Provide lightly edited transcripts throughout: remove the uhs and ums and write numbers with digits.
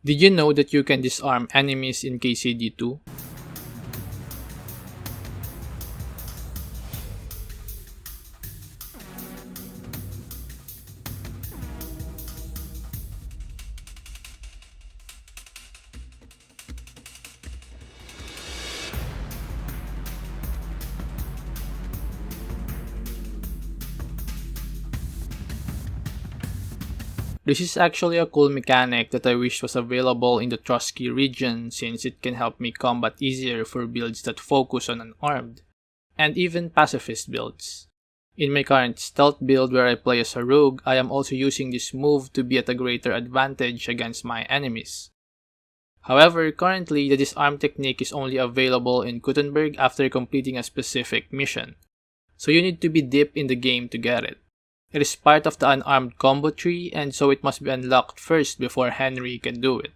Did you know that you can disarm enemies in KCD2? This is actually a cool mechanic that I wish was available in the Trotsky region, since it can help me combat easier for builds that focus on unarmed, and even pacifist builds. In my current stealth build where I play as a rogue, I am also using this move to be at a greater advantage against my enemies. However, currently the disarm technique is only available in Gutenberg after completing a specific mission, so you need to be deep in the game to get it. It is part of the unarmed combo tree, and so it must be unlocked first before Henry can do it.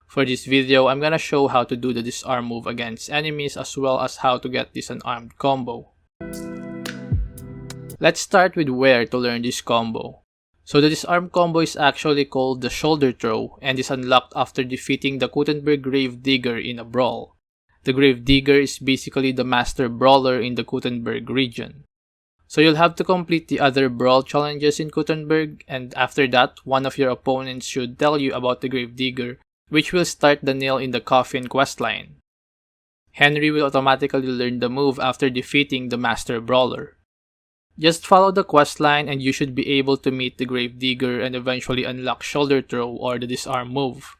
For this video, I'm gonna show how to do the disarm move against enemies as well as how to get this unarmed combo. Let's start with where to learn this combo. So the disarm combo is actually called the shoulder throw and is unlocked after defeating the Gutenberg Gravedigger in a brawl. The Gravedigger is basically the master brawler in the Gutenberg region. So you'll have to complete the other brawl challenges in Gutenberg, and after that, one of your opponents should tell you about the Gravedigger, which will start the nail in the coffin questline. Henry will automatically learn the move after defeating the master brawler. Just follow the questline and you should be able to meet the Gravedigger and eventually unlock shoulder throw or the disarm move.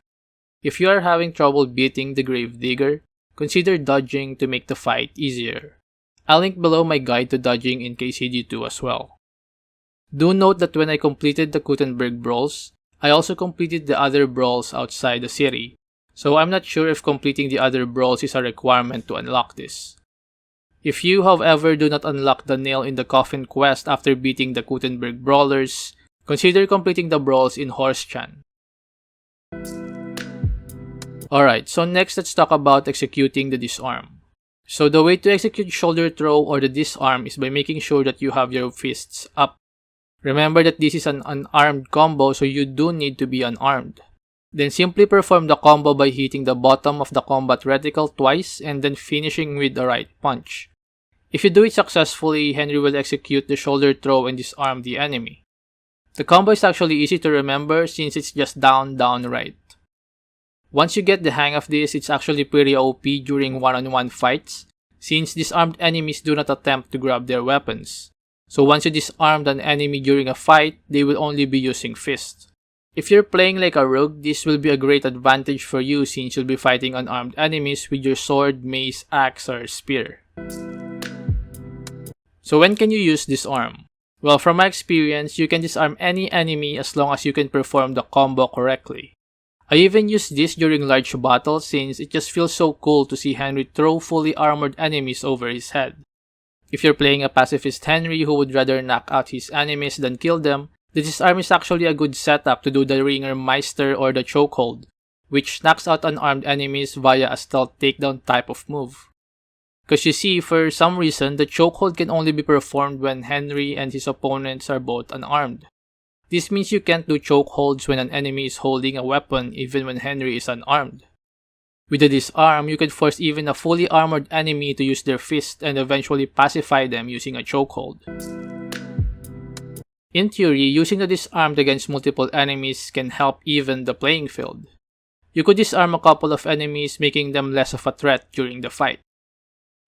If you are having trouble beating the Gravedigger, consider dodging to make the fight easier. I'll link below my guide to dodging in KCD2 as well. Do note that when I completed the Gutenberg brawls, I also completed the other brawls outside the city, so I'm not sure if completing the other brawls is a requirement to unlock this. If you, however, do not unlock the nail in the coffin quest after beating the Gutenberg brawlers, consider completing the brawls in Horsechan. Alright, so next let's talk about executing the disarm. So the way to execute shoulder throw or the disarm is by making sure that you have your fists up. Remember that this is an unarmed combo, so you do need to be unarmed. Then simply perform the combo by hitting the bottom of the combat reticle twice and then finishing with the right punch. If you do it successfully, Henry will execute the shoulder throw and disarm the enemy. The combo is actually easy to remember since it's just down, down, right. Once you get the hang of this, it's actually pretty OP during one-on-one fights, since disarmed enemies do not attempt to grab their weapons. So once you disarmed an enemy during a fight, they will only be using fists. If you're playing like a rogue, this will be a great advantage for you since you'll be fighting unarmed enemies with your sword, mace, axe, or spear. So when can you use disarm? Well, from my experience, you can disarm any enemy as long as you can perform the combo correctly. I even use this during large battles since it just feels so cool to see Henry throw fully armored enemies over his head. If you're playing a pacifist Henry who would rather knock out his enemies than kill them, the disarm is actually a good setup to do the Ringer Meister or the chokehold, which knocks out unarmed enemies via a stealth takedown type of move. Cause you see, for some reason, the chokehold can only be performed when Henry and his opponents are both unarmed. This means you can't do chokeholds when an enemy is holding a weapon even when Henry is unarmed. With the disarm, you can force even a fully armored enemy to use their fist and eventually pacify them using a chokehold. In theory, using the disarmed against multiple enemies can help even the playing field. You could disarm a couple of enemies, making them less of a threat during the fight.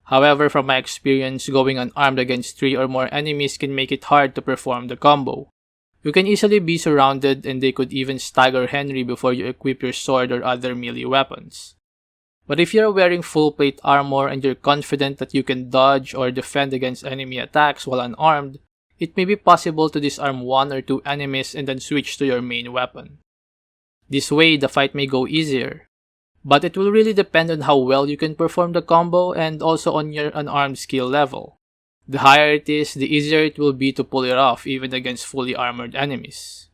However, from my experience, going unarmed against 3 or more enemies can make it hard to perform the combo. You can easily be surrounded and they could even stagger Henry before you equip your sword or other melee weapons. But if you're wearing full plate armor and you're confident that you can dodge or defend against enemy attacks while unarmed, it may be possible to disarm 1 or 2 enemies and then switch to your main weapon. This way, the fight may go easier. But it will really depend on how well you can perform the combo and also on your unarmed skill level. The higher it is, the easier it will be to pull it off even against fully armored enemies.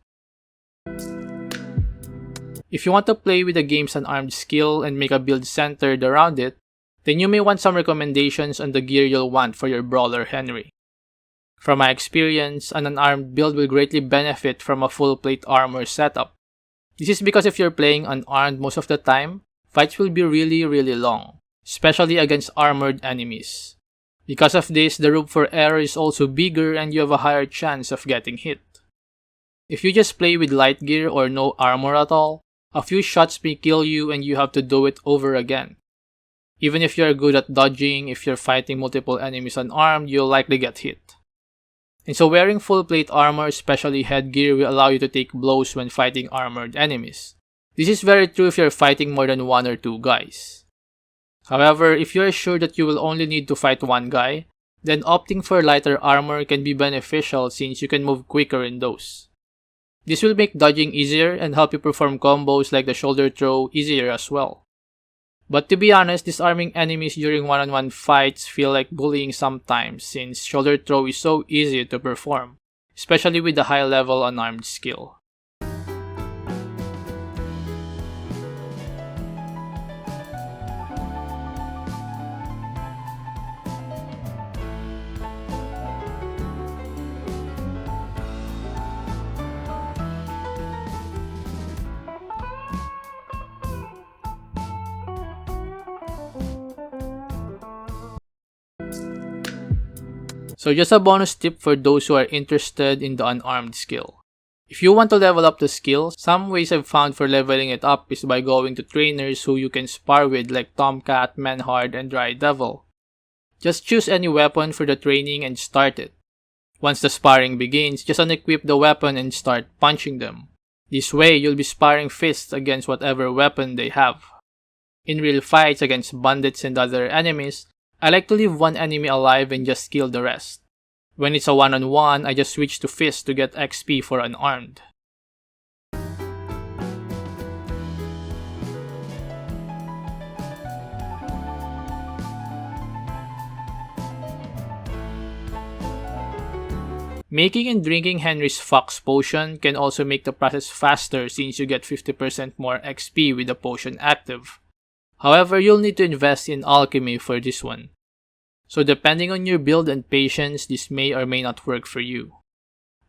If you want to play with the game's unarmed skill and make a build centered around it, then you may want some recommendations on the gear you'll want for your brawler Henry. From my experience, an unarmed build will greatly benefit from a full plate armor setup. This is because if you're playing unarmed most of the time, fights will be really long, especially against armored enemies. Because of this, the room for error is also bigger and you have a higher chance of getting hit. If you just play with light gear or no armor at all, a few shots may kill you and you have to do it over again. Even if you're good at dodging, if you're fighting multiple enemies unarmed, you'll likely get hit. And so wearing full plate armor, especially headgear, will allow you to take blows when fighting armored enemies. This is very true if you're fighting more than 1 or 2 guys. However, if you're sure that you will only need to fight 1 guy, then opting for lighter armor can be beneficial since you can move quicker in those. This will make dodging easier and help you perform combos like the shoulder throw easier as well. But to be honest, disarming enemies during one-on-one fights feel like bullying sometimes since shoulder throw is so easy to perform, especially with the high level unarmed skill. So just a bonus tip for those who are interested in the unarmed skill. If you want to level up the skill, some ways I've found for leveling it up is by going to trainers who you can spar with like Tomcat, Menhard, and Dry Devil. Just choose any weapon for the training and start it. Once the sparring begins, just unequip the weapon and start punching them. This way, you'll be sparring fists against whatever weapon they have. In real fights against bandits and other enemies, I like to leave 1 enemy alive and just kill the rest. When it's a one-on-one, I just switch to fist to get XP for unarmed. Making and drinking Henry's Fox potion can also make the process faster since you get 50% more XP with the potion active. However, you'll need to invest in alchemy for this one. So depending on your build and patience, this may or may not work for you.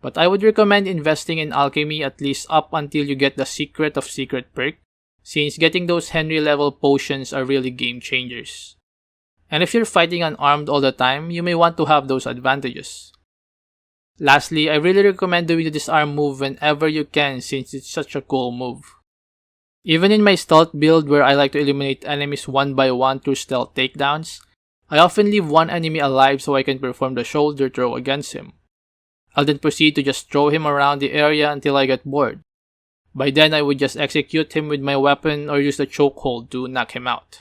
But I would recommend investing in alchemy at least up until you get the Secret of Secret perk, since getting those Henry level potions are really game changers. And if you're fighting unarmed all the time, you may want to have those advantages. Lastly, I really recommend doing the disarm move whenever you can since it's such a cool move. Even in my stealth build where I like to eliminate enemies one by one through stealth takedowns, I often leave 1 enemy alive so I can perform the shoulder throw against him. I'll then proceed to just throw him around the area until I get bored. By then I would just execute him with my weapon or use the chokehold to knock him out.